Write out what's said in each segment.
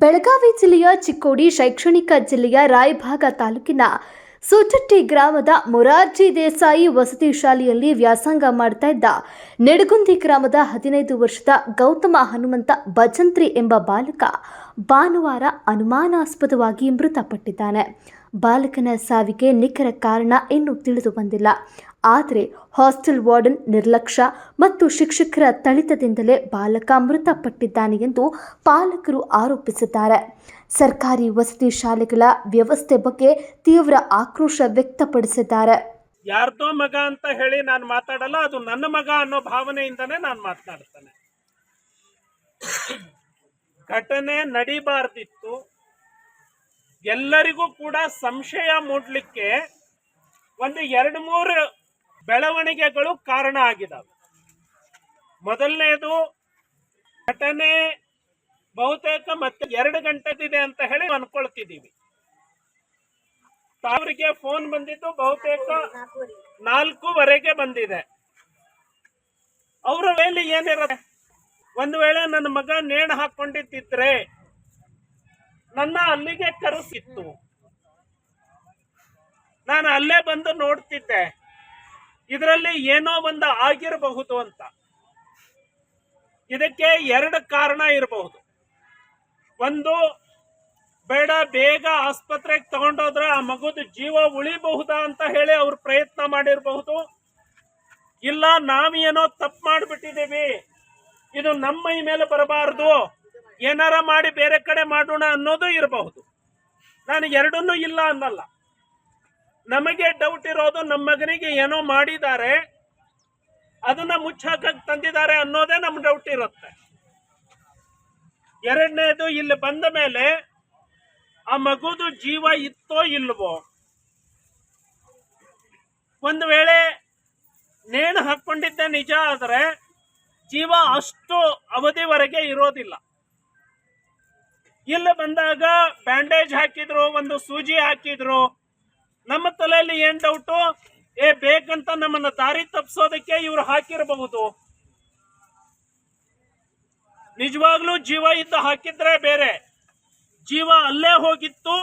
ಬೆಳಗಾವಿ ಜಿಲ್ಲೆಯ ಚಿಕ್ಕೋಡಿ ಶೈಕ್ಷಣಿಕ ಜಿಲ್ಲೆಯ ರಾಯಭಾಗ ತಾಲೂಕಿನ ಸೂಚಟ್ಟಿ ಗ್ರಾಮದ ಮೊರಾರ್ಜಿ ದೇಸಾಯಿ ವಸತಿ ಶಾಲೆಯಲ್ಲಿ ವ್ಯಾಸಂಗ ಮಾಡ್ತಾ ಇದ್ದ ನೆಡಗುಂದಿ ಗ್ರಾಮದ 15 ವರ್ಷದ ಗೌತಮ ಹನುಮಂತ ಭಜಂತ್ರಿ ಎಂಬ ಬಾಲಕ ಭಾನುವಾರ ಅನುಮಾನಾಸ್ಪದವಾಗಿ ಮೃತಪಟ್ಟಿದ್ದಾನೆ. ಬಾಲಕನ ಸಾವಿಗೆ ನಿಖರ ಕಾರಣ ಇನ್ನೂ ತಿಳಿದು ಬಂದಿಲ್ಲ. ಆದರೆ ಹಾಸ್ಟೆಲ್ ವಾರ್ಡನ್ ನಿರ್ಲಕ್ಷ್ಯ ಮತ್ತು ಶಿಕ್ಷಕರ ಥಳಿತದಿಂದಲೇ ಬಾಲಕ ಮೃತಪಟ್ಟಿದ್ದಾನೆ ಎಂದು ಪಾಲಕರು ಆರೋಪಿಸಿದ್ದಾರೆ. ಸರ್ಕಾರಿ ವಸತಿ ಶಾಲೆಗಳ ವ್ಯವಸ್ಥೆ ಬಗ್ಗೆ ತೀವ್ರ ಆಕ್ರೋಶ ವ್ಯಕ್ತಪಡಿಸಿದ್ದಾರೆ. ಯಾರ್ದೋ ಮಗ ಅಂತ ಹೇಳಿ ನಾನು ಮಾತಾಡಲ್ಲ, ಅದು ನನ್ನ ಮಗ ಅನ್ನೋ ಭಾವನೆಯಿಂದನೇ ನಾನು ಮಾತನಾಡ್ತೇನೆ. ಘಟನೆ ನಡಿಬಾರ್ದಿತ್ತು. ಎಲ್ಲರಿಗೂ ಕೂಡ ಸಂಶಯ ಮೂಡಲಿಕ್ಕೆ ಒಂದು 2-3 ಬೆಳವಣಿಗೆಗಳು ಕಾರಣ ಆಗಿದಾವೆ. ಮೊದಲನೇದು, ಘಟನೆ ಬಹುತೇಕ ಮತ್ತೆ 2 ಗಂಟೆದಿದೆ ಅಂತ ಹೇಳಿ ಅನ್ಕೊಳ್ತಿದ್ದೀವಿ. ಅವರಿಗೆ ಫೋನ್ ಬಂದಿದ್ದು ಬಹುತೇಕ 4:15 ಬಂದಿದೆ. ಅವರ ಮೇಲೆ ಏನಿರುತ್ತೆ, ಒಂದು ವೇಳೆ ನನ್ನ ಮಗ ನೇಣು ಹಾಕೊಂಡಿದ್ದಿದ್ರೆ ನನ್ನ ಅಲ್ಲಿಗೆ ಕರೆಸಿತ್ತು, ನಾನು ಅಲ್ಲೇ ಬಂದು ನೋಡ್ತಿದ್ದೆ, ಇದರಲ್ಲಿ ಏನೋ ಒಂದು ಆಗಿರಬಹುದು ಅಂತ. ಇದಕ್ಕೆ 2 ಕಾರಣ ಇರಬಹುದು. ಒಂದು, ಬೇಡ ಬೇಗ ಆಸ್ಪತ್ರೆಗೆ ತಗೊಂಡೋದ್ರೆ ಆ ಮಗುದ ಜೀವ ಉಳಿಬಹುದಾ ಅಂತ ಹೇಳಿ ಅವ್ರು ಪ್ರಯತ್ನ ಮಾಡಿರಬಹುದು. ಇಲ್ಲ, ನಾವೇನೋ ತಪ್ಪು ಮಾಡಿಬಿಟ್ಟಿದ್ದೀವಿ, ಇದು ನಮ್ಮ ಮೈ ಮೇಲೆ ಬರಬಾರದು, ಏನಾರ ಮಾಡಿ ಬೇರೆ ಕಡೆ ಮಾಡೋಣ ಅನ್ನೋದು ಇರಬಹುದು. ನಾನು ಎರಡನ್ನೂ ಇಲ್ಲ ಅನ್ನಲ್ಲ. ನಮಗೆ ಡೌಟ್ ಇರೋದು ನಮ್ಮ ಮಗನಿಗೆ ಏನೋ ಮಾಡಿದ್ದಾರೆ, ಅದನ್ನ ಮುಚ್ಚಾಕಕ್ಕೆ ತಂದಿದ್ದಾರೆ ಅನ್ನೋದೇ ನಮ್ ಡೌಟ್ ಇರುತ್ತೆ. ಎರಡನೇದು, ಇಲ್ಲಿ ಬಂದ ಮೇಲೆ ಆ ಮಗುದು ಜೀವ ಇತ್ತೋ ಇಲ್ವೋ, ಒಂದು ವೇಳೆ ನೇಣು ಹಾಕೊಂಡಿದ್ದೆ ನಿಜ ಆದರೆ ಜೀವ ಅಷ್ಟು ಅವಧಿವರೆಗೆ ಇರೋದಿಲ್ಲ. ಇಲ್ಲಿ ಬಂದಾಗ ಬ್ಯಾಂಡೇಜ್ ಹಾಕಿದ್ರು, ಒಂದು ಸೂಜಿ ಹಾಕಿದ್ರು. ನಮ್ಮ ತಲೆಯಲ್ಲಿ ಏನ್ ಡೌಟು, ಬೇಕಂತ ನಮ್ಮನ್ನ ದಾರಿ ತಪ್ಪಿಸೋದಕ್ಕೆ ಇವ್ರು ಹಾಕಿರಬಹುದು. ನಿಜವಾಗ್ಲೂ ಜೀವ ಇದ್ದು ಹಾಕಿದ್ರೆ ಬೇರೆ, ಜೀವ ಅಲ್ಲೇ ಹೋಗಿತ್ತು,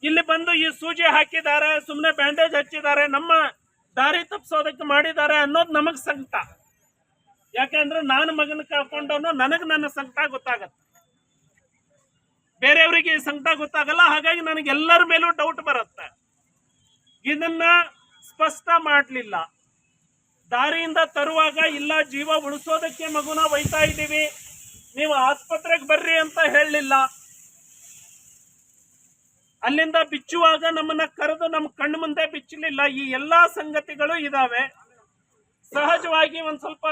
ಇಲ್ಲಿ ಬಂದು ಈ ಸೂಜಿ ಹಾಕಿದ್ದಾರೆ, ಸುಮ್ಮನೆ ಬ್ಯಾಂಡೇಜ್ ಹಚ್ಚಿದ್ದಾರೆ, ನಮ್ಮ ದಾರಿ ತಪ್ಪಿಸೋದಕ್ಕೆ ಮಾಡಿದ್ದಾರೆ ಅನ್ನೋದು ನಮಗ್ ಸಂಕಟ. ಯಾಕಂದ್ರೆ ನಾನು ಮಗನ ಕಳ್ಕೊಂಡವನು, ನನಗೆ ನನ್ನ ಸಂಕಟ ಗೊತ್ತಾಗತ್ತೆ, ಬೇರೆಯವರಿಗೆ ಸಂಕಟ ಗೊತ್ತಾಗಲ್ಲ. ಹಾಗಾಗಿ ನನಗೆ ಎಲ್ಲರ ಮೇಲೂ ಡೌಟ್ ಬರುತ್ತೆ. ಇದನ್ನ ಸ್ಪಷ್ಟ ಮಾಡಲಿಲ್ಲ. ದಾರಿಯಿಂದ ತರುವಾಗ ಇಲ್ಲ, ಜೀವ ಉಳಿಸೋದಕ್ಕೆ ಮಗುನ ಒಯ್ತಾ ಇದ್ದೀವಿ, ನೀವು ಆಸ್ಪತ್ರೆಗೆ ಬರ್ರಿ ಅಂತ ಹೇಳಲಿಲ್ಲ. ಅಲ್ಲಿಂದ ಬಿಚ್ಚುವಾಗ ನಮ್ಮನ್ನ ಕರೆದು ನಮ್ಮ ಕಣ್ಣು ಮುಂದೆ ಬಿಚ್ಚಲಿಲ್ಲ. ಈ ಎಲ್ಲಾ ಸಂಗತಿಗಳು ಇದಾವೆ. ಸಹಜವಾಗಿ ಒಂದ್ ಸ್ವಲ್ಪ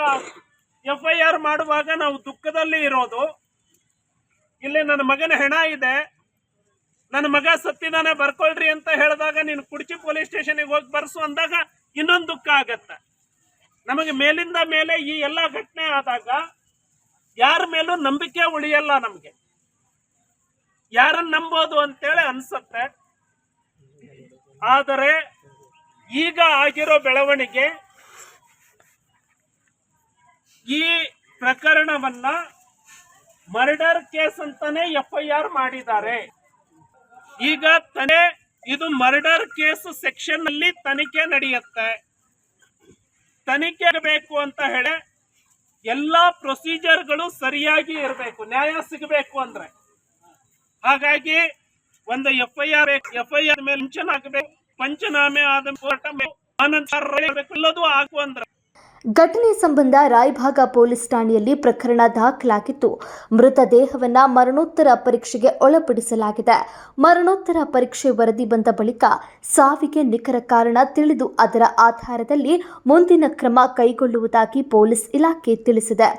FIR ಮಾಡುವಾಗ ನಾವು ದುಃಖದಲ್ಲಿ ಇರೋದು. ಇಲ್ಲಿ ನನ್ನ ಮಗನ ಹೆಣ ಇದೆ, ನನ್ನ ಮಗ ಸತ್ತಿದಾನೆ ಬರ್ಕೊಳ್ರಿ ಅಂತ ಹೇಳಿದಾಗ ನೀನು ಕುಡ್ಚಿ ಪೊಲೀಸ್ ಸ್ಟೇಷನ್ಗೆ ಹೋಗಿ ಬರ್ಸು ಅಂದಾಗ ಇನ್ನೊಂದು ದುಃಖ ಆಗತ್ತೆ ನಮಗೆ. ಮೇಲಿಂದ ಮೇಲೆ ಈ ಎಲ್ಲ ಘಟನೆ ಆದಾಗ ಯಾರ ಮೇಲೂ ನಂಬಿಕೆ ಉಳಿಯಲ್ಲ ನಮ್ಗೆ, ಯಾರನ್ನ ನಂಬೋದು ಅಂತೇಳಿ ಅನ್ಸತ್ತೆ. ಆದರೆ ಈಗ ಆಗಿರೋ ಬೆಳವಣಿಗೆ, ಈ ಪ್ರಕರಣವನ್ನ ಮರ್ಡರ್ ಕೇಸ್ ಅಂತಾನೆ FIR ಮಾಡಿದ್ದಾರೆ. ಈಗ ಇದು ಮರ್ಡರ್ ಕೇಸ್ ಸೆಕ್ಷನ್ ಅಲ್ಲಿ ತನಿಖೆ ನಡೆಯುತ್ತೆ. ತನಿಖೆ ಬೇಕು ಅಂತ ಹೇಳಿ ಎಲ್ಲಾ ಪ್ರೊಸೀಜರ್ಗಳು ಸರಿಯಾಗಿ ಇರಬೇಕು, ನ್ಯಾಯ ಸಿಗಬೇಕು ಅಂದ್ರೆ. ಹಾಗಾಗಿ ಒಂದು FIR ಮೇಲೆ ಮುಂಚೆನ ಆಗಬೇಕು, ಪಂಚನಾಮೆ ಆದ ಎಲ್ಲದೂ ಆಗು ಅಂದ್ರೆ. ಘಟನೆ ಸಂಬಂಧ ರಾಯಭಾಗ ಪೊಲೀಸ್ ಠಾಣೆಯಲ್ಲಿ ಪ್ರಕರಣ ದಾಖಲಾಗಿದ್ದು, ಮೃತದೇಹವನ್ನು ಮರಣೋತ್ತರ ಪರೀಕ್ಷೆಗೆ ಒಳಪಡಿಸಲಾಗಿದೆ. ಮರಣೋತ್ತರ ಪರೀಕ್ಷೆ ವರದಿ ಬಂದ ಬಳಿಕ ಸಾವಿಗೆ ನಿಖರ ಕಾರಣ ತಿಳಿದು ಅದರ ಆಧಾರದಲ್ಲಿ ಮುಂದಿನ ಕ್ರಮ ಕೈಗೊಳ್ಳುವುದಾಗಿ ಪೊಲೀಸ್ ಇಲಾಖೆ ತಿಳಿಸಿದೆ.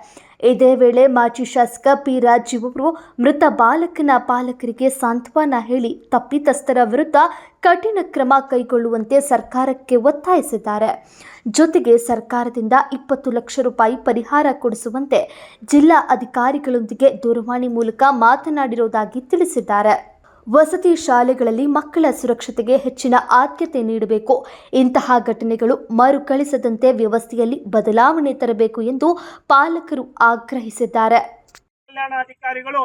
ಇದೇ ವೇಳೆ ಮಾಜಿ ಶಾಸಕ ಪಿ ರಾಜೀವ್ ಅವರು ಮೃತ ಬಾಲಕನ ಪಾಲಕರಿಗೆ ಸಾಂತ್ವನ ಹೇಳಿ ತಪ್ಪಿತಸ್ಥರ ವಿರುದ್ಧ ಕಠಿಣ ಕ್ರಮ ಕೈಗೊಳ್ಳುವಂತೆ ಸರ್ಕಾರಕ್ಕೆ ಒತ್ತಾಯಿಸಿದ್ದಾರೆ. ಜೊತೆಗೆ ಸರ್ಕಾರದಿಂದ 20 ಲಕ್ಷ ರೂಪಾಯಿ ಪರಿಹಾರ ಕೊಡಿಸುವಂತೆ ಜಿಲ್ಲಾ ಅಧಿಕಾರಿಗಳೊಂದಿಗೆ ದೂರವಾಣಿ ಮೂಲಕ ಮಾತನಾಡಿರುವುದಾಗಿ ತಿಳಿಸಿದ್ದಾರೆ. ವಸತಿ ಶಾಲೆಗಳಲ್ಲಿ ಮಕ್ಕಳ ಸುರಕ್ಷತೆಗೆ ಹೆಚ್ಚಿನ ಆದ್ಯತೆ ನೀಡಬೇಕು. ಇಂತಹ ಘಟನೆಗಳು ಮರುಕಳಿಸದಂತೆ ವ್ಯವಸ್ಥೆಯಲ್ಲಿ ಬದಲಾವಣೆ ತರಬೇಕು ಎಂದು ಪಾಲಕರು ಆಗ್ರಹಿಸಿದ್ದಾರೆ. ಕಲ್ಯಾಣಾಧಿಕಾರಿಗಳು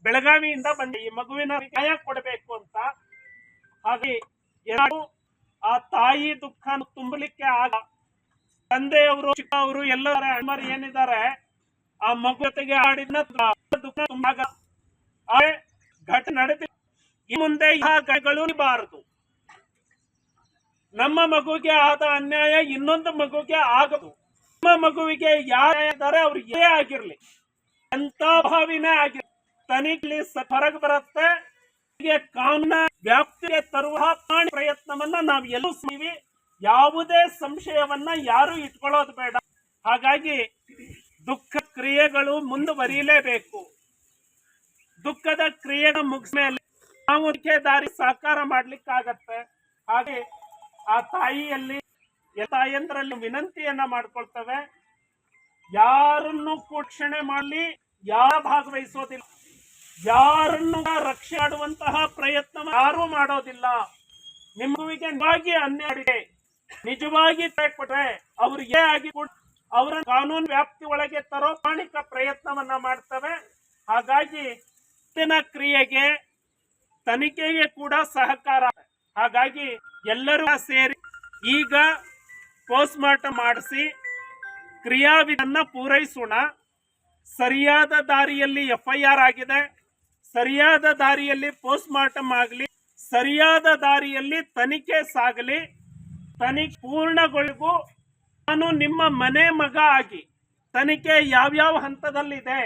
ಬೆಳಗಾವಿಯಿಂದ ಬಂದ ಈ ಮಗುವಿನ ನ್ಯಾಯ ಕೊಡಬೇಕು ಅಂತ. ಹಾಗೆ ಯಾರು ಆ ತಾಯಿ ದುಃಖ ತುಂಬಲಿಕ್ಕೆ ಆಗ ತಂದೆಯವರು ಚಿಕ್ಕವರು ಎಲ್ಲರ ಅಣ್ಣರು ಏನಿದ್ದಾರೆ ಆ ಮಗು ಜೊತೆಗೆ ಆಡಿದ ದುಃಖ ತುಂಬಾಗ ಘಟನೆ ನಡೆದ ಈ ಮುಂದೆ ಗಳು ಬಾರದು. ನಮ್ಮ ಮಗುಗೆ ಆದ ಅನ್ಯಾಯ ಇನ್ನೊಂದು ಮಗುಗೆ ಆಗದು. ನಮ್ಮ ಮಗುವಿಗೆ ಯಾರಿದ್ದಾರೆ ಅವ್ರು ಏನೇ ಆಗಿರ್ಲಿ, ಎಂತ ಭಾವಿನೇ ಆಗಿರ್ಲಿ, ತನಿಖೆ ಹೊರಗೆ ಬರುತ್ತೆ. ಕಾನೂನ ವ್ಯಾಪ್ತಿಗೆ ತರುವ ಪ್ರಯತ್ನವನ್ನ ನಾವು ಎಲ್ಲೂ ಸೇವಿ, ಯಾವುದೇ ಸಂಶಯವನ್ನ ಯಾರು ಇಟ್ಕೊಳ್ಳೋದು ಬೇಡ. ಹಾಗಾಗಿ ದುಃಖ ಕ್ರಿಯೆಗಳು ಮುಂದುವರಿಯಲೇಬೇಕು. ದುಃಖದ ಕ್ರಿಯೆಗಳ ಮುಗಿದ ಮೇಲೆ ನಾವು ದಾರಿ ಸಾಕಾರ ಮಾಡ್ಲಿಕ್ಕಾಗತ್ತೆ. ಹಾಗೆ ಆ ತಾಯಿಯಲ್ಲಿ ತಾಯಂದ್ರಲ್ಲಿ ವಿನಂತಿಯನ್ನ ಮಾಡ್ಕೊಳ್ತವೆ, ಯಾರನ್ನು ಕೂಕ್ಷಣೆ ಮಾಡಲಿ, ಯಾರು ಭಾಗವಹಿಸೋದಿಲ್ಲ, ಯಾರನ್ನು ರಕ್ಷಣೆ ಮಾಡುವಂತಹ ಪ್ರಯತ್ನ ಯಾರು ಮಾಡೋದಿಲ್ಲ. ನಿಮಗೆ ನಿಜವಾಗಿ ಅನ್ಯಾಯ ನಿಜವಾಗಿ ಕೊಟ್ರೆ ಅವ್ರು ಆಗಿ ಅವರ ಕಾನೂನು ವ್ಯಾಪ್ತಿ ಒಳಗೆ ತರೋ ಪ್ರಾಮಾಣಿಕ ಪ್ರಯತ್ನವನ್ನ ಮಾಡ್ತವೆ. ಹಾಗಾಗಿ ಕ್ರಿಯೆಗೆ ತನಿಖೆಗೆ ಕೂಡ ಸಹಕಾರ. ಹಾಗಾಗಿ ಎಲ್ಲರೂ ಸೇರಿ ಈಗ ಪೋಸ್ಟ್ ಮಾರ್ಟಮ್ ಮಾಡಿಸಿ ಕ್ರಿಯಾವಿಧಿಯನ್ನ ಪೂರೈಸೋಣ. ಸರಿಯಾದ ದಾರಿಯಲ್ಲಿ FIR ಆಗಿದೆ, ಸರಿಯಾದ ದಾರಿಯಲ್ಲಿ ಪೋಸ್ಟ್ ಮಾರ್ಟಮ್ ಆಗಲಿ, ಸರಿಯಾದ ದಾರಿಯಲ್ಲಿ ತನಿಖೆ ಸಾಗಲಿ. ತನಿಖೆ ಪೂರ್ಣಗೊಳಿಗೂ ನಾನು ನಿಮ್ಮ ಮನೆ ಮಗ ಆಗಿ ತನಿಖೆ ಯಾವ್ಯಾವ ಹಂತದಲ್ಲಿದೆ,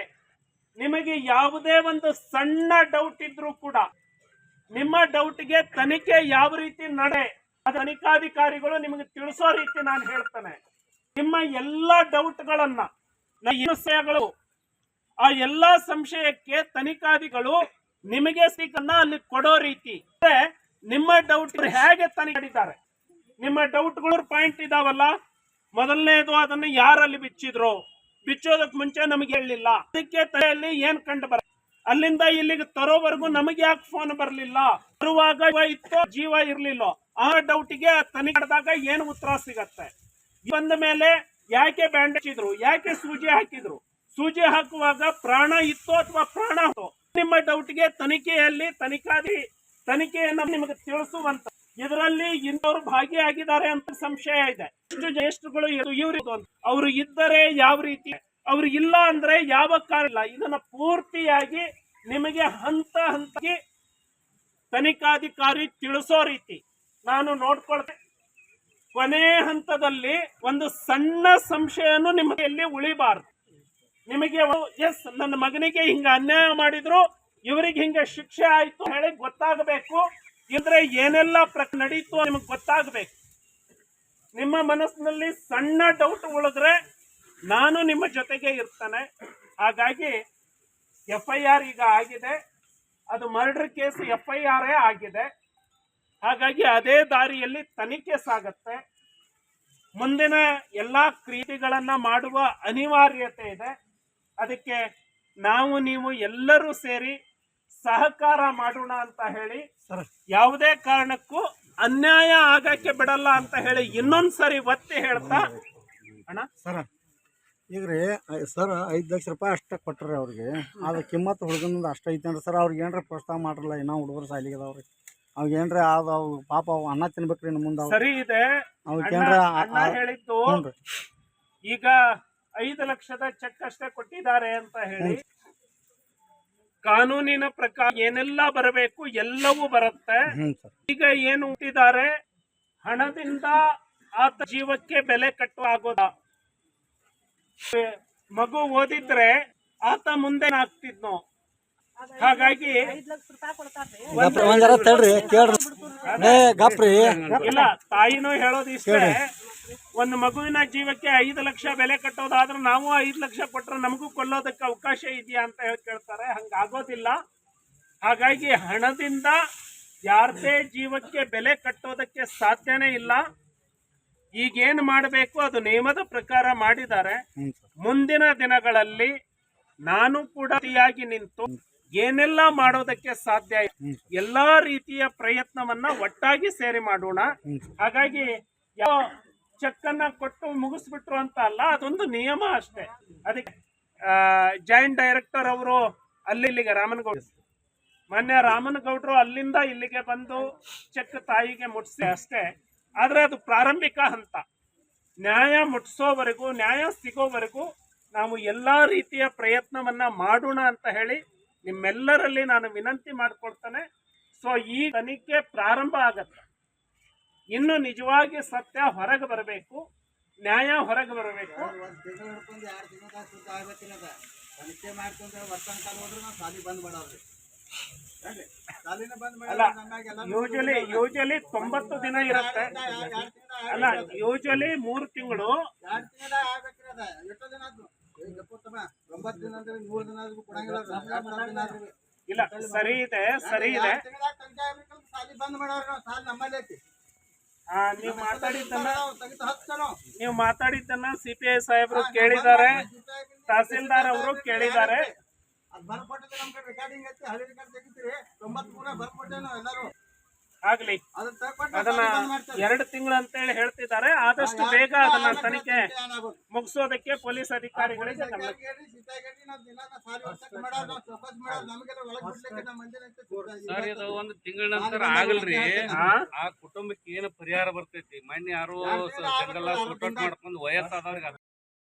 ನಿಮಗೆ ಯಾವುದೇ ಒಂದು ಸಣ್ಣ ಡೌಟ್ ಇದ್ರೂ ಕೂಡ ನಿಮ್ಮ ಡೌಟ್ಗೆ ತನಿಖೆ ಯಾವ ರೀತಿ ನಡೆ ತನಿಖಾಧಿಕಾರಿಗಳು ನಿಮಗೆ ತಿಳಿಸೋ ರೀತಿ ನಾನು ಹೇಳ್ತೇನೆ. ನಿಮ್ಮ ಎಲ್ಲ ಡೌಟ್ಗಳನ್ನ ಸಂಶಯಗಳು ಆ ಎಲ್ಲಾ ಸಂಶಯಕ್ಕೆ ತನಿಖಾಧಿಗಳು ನಿಮಗೆ ಸಿಕ್ಕನ್ನ ಅಲ್ಲಿ ಕೊಡೋ ರೀತಿ ನಿಮ್ಮ ಡೌಟ್ ಹೇಗೆ ತನಿಖೆ ಮಾಡಿದ್ದಾರೆ, ನಿಮ್ಮ ಡೌಟ್ಗಳು ಪಾಯಿಂಟ್ ಇದಾವಲ್ಲ, ಮೊದಲನೇದು ಅದನ್ನು ಯಾರಲ್ಲಿ ಬಿಚ್ಚಿದ್ರು, ಬಿಚ್ಚೋದಕ್ಕೆ ಮುಂಚೆ ನಮಗೆ ಹೇಳಿಲ್ಲ, ಅದಕ್ಕೆ ತಲೆಯಲ್ಲಿ ಏನ್ ಕಂಡು ಬರ, ಅಲ್ಲಿಂದ ಇಲ್ಲಿಗೆ ತರೋವರೆಗೂ ನಮಗೆ ಯಾಕೆ ಫೋನ್ ಬರಲಿಲ್ಲ, ಬರುವಾಗ ಇತ್ತೋ ಜೀವ ಇರ್ಲಿಲ್ಲ, ಆ ಡೌಟಿಗೆ ತನಿಖೆ ಮಾಡಿದಾಗ ಏನು ಉತ್ತರ ಸಿಗತ್ತೆ. ಬಂದ ಮೇಲೆ ಯಾಕೆ ಬ್ಯಾಂಡೇಜ್ ಇದ್ರು, ಯಾಕೆ ಸೂಜಿ ಹಾಕಿದ್ರು, ಸೂಜಿ ಹಾಕುವಾಗ ಪ್ರಾಣ ಇತ್ತು ಅಥವಾ ಪ್ರಾಣ ಹೋಯ್ತು, ನಿಮ್ಮ ಡೌಟ್ಗೆ ತನಿಖೆಯಲ್ಲಿ ತನಿಖೆಯನ್ನು ನಿಮಗೆ ತಿಳಿಸುವಂತ. ಇದರಲ್ಲಿ ಇಂಥವ್ರು ಭಾಗಿಯಾಗಿದ್ದಾರೆ ಅಂತ ಸಂಶಯ ಇದೆ. ಎಷ್ಟು ಜ್ಯೇಷ್ಠಗಳು ಇವರು ಅವರು ಇದ್ದರೆ ಯಾವ ರೀತಿ, ಅವರು ಇಲ್ಲ ಅಂದ್ರೆ ಯಾವ ಕಾರಣ, ಇದನ್ನ ಪೂರ್ತಿಯಾಗಿ ನಿಮಗೆ ಹಂತ ಹಂತವಾಗಿ ತನಿಖಾಧಿಕಾರಿ ತಿಳಿಸೋ ರೀತಿ ನಾನು ನೋಡ್ಕೊಳ್ತೇನೆ. ಕೊನೆ ಹಂತದಲ್ಲಿ ಒಂದು ಸಣ್ಣ ಸಂಶಯನೂ ನಿಮಗೆ ಉಳಿಬಾರ್ದು. ನಿಮಗೆ ಎಸ್ ನನ್ನ ಮಗನಿಗೆ ಹಿಂಗ ಅನ್ಯಾಯ ಮಾಡಿದ್ರು, ಇವರಿಗೆ ಹಿಂಗ ಶಿಕ್ಷೆ ಆಯ್ತು ಹೇಳಿ ಗೊತ್ತಾಗಬೇಕು. ಇದ್ರೆ ಏನೆಲ್ಲ ನಡೀತು ನಿಮಗೆ ಗೊತ್ತಾಗಬೇಕು. ನಿಮ್ಮ ಮನಸ್ಸಿನಲ್ಲಿ ಸಣ್ಣ ಡೌಟ್ ಉಳಿದ್ರೆ ನಾನು ನಿಮ್ಮ ಜೊತೆಗೆ ಇರ್ತೇನೆ. ಹಾಗಾಗಿ FIR ಈಗ ಆಗಿದೆ, ಅದು ಮರ್ಡರ್ ಕೇಸ್ FIR ಆಗಿದೆ. ಹಾಗಾಗಿ ಅದೇ ದಾರಿಯಲ್ಲಿ ತನಿಖೆ ಸಾಗತ್ತೆ. ಮುಂದಿನ ಎಲ್ಲಾ ಕ್ರಿಯೆಗಳನ್ನ ಮಾಡುವ ಅನಿವಾರ್ಯತೆ ಇದೆ. ಅದಕ್ಕೆ ನಾವು ನೀವು ಎಲ್ಲರೂ ಸೇರಿ ಸಹಕಾರ ಮಾಡೋಣ ಅಂತ ಹೇಳಿ, ಯಾವುದೇ ಕಾರಣಕ್ಕೂ ಅನ್ಯಾಯ ಆಗಕ್ಕೆ ಬಿಡಲ್ಲ ಅಂತ ಹೇಳಿ ಇನ್ನೊಂದ್ಸರಿ ಒತ್ತಿ ಹೇಳ್ತಾ ಅಣ್ಣ ಸರ್ ಈಗ ರೀ ಸರ್ 5 ಲಕ್ಷ ರೂಪಾಯಿ ಅಷ್ಟೇ ಕೊಟ್ರಿ ಅವ್ರಿಗೆ. ಅದು ಕಿಮ್ಮತ್ತು ಹುಡುಗನದು ಅಷ್ಟ ಐತೇನ್ರಿ ಸರ್? ಅವ್ರಿಗೆ ಏನ್ರಿ ಪ್ರೋತ್ಸಾಹ ಮಾಡ್ರಲ್ಲ, ಇನ್ನೂ ಹುಡುಗರು ಸಾಲಿಗೆ ಅದಾವ್ರಿ, ಅವಾಗ ಏನ್ರಿ ಅವು ಪಾಪ ಅವು ಅನ್ನ ತಿನ್ಬೇಕ್ರಿ ಇನ್ನು ಮುಂದೆ. ಸರಿ ಇದೆ ಅಣ್ಣ ಹೇಳಿದ್ದು. ಈಗ 5 ಲಕ್ಷದ ಚೆಕ್ ಅಷ್ಟೇ ಕೊಟ್ಟಿದ್ದಾರೆ ಅಂತ ಹೇಳಿ ಕಾನೂನಿನ ಪ್ರಕಾರ ಏನೆಲ್ಲ ಬರಬೇಕು ಎಲ್ಲವೂ ಬರುತ್ತೆ. ಈಗ ಏನು ಹುಟ್ಟಿದ್ದಾರೆ, ಹಣದಿಂದ ಆತ ಜೀವಕ್ಕೆ ಬೆಲೆ ಕಟ್ಟುವ ಆಗೋದ. ಮಗು ಓದಿದ್ರೆ ಆತ ಮುಂದೆ ಆಗ್ತಿದ್ನೋ. ಹಾಗಾಗಿ ಇಲ್ಲ, ತಾಯಿನೂ ಹೇಳೋದು ಇಷ್ಟೇ, ಒಂದು ಮಗುವಿನ ಜೀವಕ್ಕೆ 5 ಲಕ್ಷ ಬೆಲೆ ಕಟ್ಟೋದಾದ್ರೆ ನಾವು 5 ಲಕ್ಷ ಕೊಟ್ರೆ ನಮಗೂ ಕೊಲ್ಲೋದಕ್ಕೆ ಅವಕಾಶ ಇದೆಯಾ ಅಂತ ಹೇಳಿ ಕೇಳ್ತಾರೆ. ಹಂಗಾಗೋದಿಲ್ಲ. ಹಾಗಾಗಿ ಹಣದಿಂದ ಯಾರದೇ ಜೀವಕ್ಕೆ ಬೆಲೆ ಕಟ್ಟೋದಕ್ಕೆ ಸಾಧ್ಯನೇ ಇಲ್ಲ. ಈಗೇನು ಮಾಡಬೇಕು ಅದು ನಿಯಮದ ಪ್ರಕಾರ ಮಾಡಿದ್ದಾರೆ. ಮುಂದಿನ ದಿನಗಳಲ್ಲಿ ನಾನು ಕೂಡ ನಿಂತು ಏನೆಲ್ಲ ಮಾಡೋದಕ್ಕೆ ಸಾಧ್ಯ ಎಲ್ಲಾ ರೀತಿಯ ಪ್ರಯತ್ನವನ್ನ ಒಟ್ಟಾಗಿ ಸೇರಿ ಮಾಡೋಣ. ಹಾಗಾಗಿ ಯಾವ ಚೆಕ್ ಅನ್ನ ಕೊಟ್ಟು ಮುಗಿಸ್ಬಿಟ್ರು ಅಂತ ಅಲ್ಲ, ಅದೊಂದು ನಿಯಮ ಅಷ್ಟೇ. ಅದಕ್ಕೆ ಜಾಯಿಂಟ್ ಡೈರೆಕ್ಟರ್ ಅವರು ಇಲ್ಲಿಗೆ ರಾಮನಗೌಡ ಮಾನ್ಯ ರಾಮನಗೌಡರು ಅಲ್ಲಿಂದ ಇಲ್ಲಿಗೆ ಬಂದು ಚೆಕ್ ತಾಯಿಗೆ ಮುಟ್ಸಿ ಅಷ್ಟೇ. ಆದ್ರೆ ಅದು ಪ್ರಾರಂಭಿಕ ಹಂತ. ನ್ಯಾಯ ಮುಟ್ಸೋವರೆಗೂ, ನ್ಯಾಯ ಸಿಗೋವರೆಗೂ ನಾವು ಎಲ್ಲಾ ರೀತಿಯ ಪ್ರಯತ್ನವನ್ನ ಮಾಡೋಣ ಅಂತ ಹೇಳಿ ನಿಮ್ಮೆಲ್ಲರಲ್ಲಿ ನಾನು ವಿನಂತಿ ಮಾಡ್ಕೊಳ್ತಾನೆ. ಸೊ ಈ ತನಿಖೆ ಪ್ರಾರಂಭ ಆಗತ್ತೆ. ಇನ್ನು ನಿಜವಾಗಿ ಸತ್ಯ ಹೊರಗೆ ಬರಬೇಕು, ನ್ಯಾಯ ಹೊರಗೆ ಬರಬೇಕು. ಅಲ್ಲ, ಯೂಶಲಿ 90 ದಿನ ಇರುತ್ತೆ. ಅಲ್ಲ, ಯೂಶಲಿ 3 ತಿಂಗಳು. ಇಲ್ಲ, ಸರಿ ಇದೆ. ನೀವು ಮಾತಾಡಿದ್ದನ್ನ CPI ಸಾಹೇಬರು ಕೇಳಿದ್ದಾರೆ, ತಹಸೀಲ್ದಾರ್ ಅವರು ಕೇಳಿದ್ದಾರೆ. ಆಗ್ಲಿ, ಅದನ್ನ 2 ತಿಂಗಳು ಅಂತ ಹೇಳಿ ಹೇಳ್ತಿದ್ದಾರೆ. ಆದಷ್ಟು ಬೇಗ ಅದನ್ನ ತನಿಖೆ ಮುಗಿಸೋದಕ್ಕೆ ಪೊಲೀಸ್ ಅಧಿಕಾರಿಗಳಿಗೆ ಸರ್, ಇದು 1 ತಿಂಗಳ ನಂತರ ಆಗಲ್ರಿ. ಆ ಕುಟುಂಬಕ್ಕೆ ಏನು ಪರಿಹಾರ ಬರ್ತೈತಿ? ಮೊನ್ನೆ ಯಾರು ಜಂಗಲ್ ಮಾಡ್ಕೊಂಡು ವಯಸ್ಸಾದವ್ರಿಗೆ